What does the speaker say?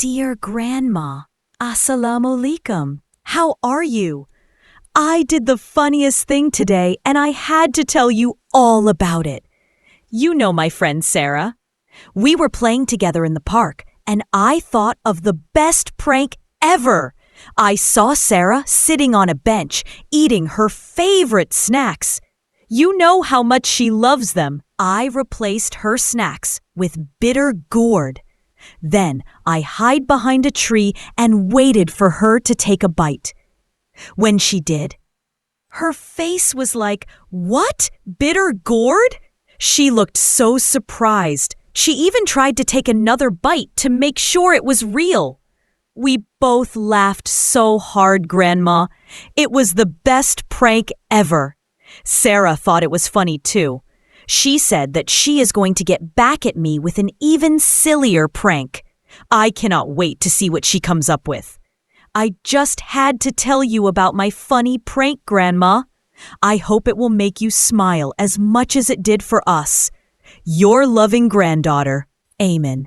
Dear Grandma, Assalamu alaikum. How are you? I did the funniest thing today and I had to tell you all about it. You know my friend Sarah. We were playing together in the park and I thought of the best prank ever. I saw Sarah sitting on a bench eating her favorite snacks. You know how much she loves them. I replaced her snacks with bitter gourd. Then I hid behind a tree and waited for her to take a bite. When she did, her face was like, "What? Bitter gourd?" She looked so surprised. She even tried to take another bite to make sure it was real. We both laughed so hard, Grandma. It was the best prank ever. Sarah thought it was funny too. She said that she is going to get back at me with an even sillier prank. I cannot wait to see what she comes up with. I just had to tell you about my funny prank, Grandma. I hope it will make you smile as much as it did for us. Your loving granddaughter, Aimen.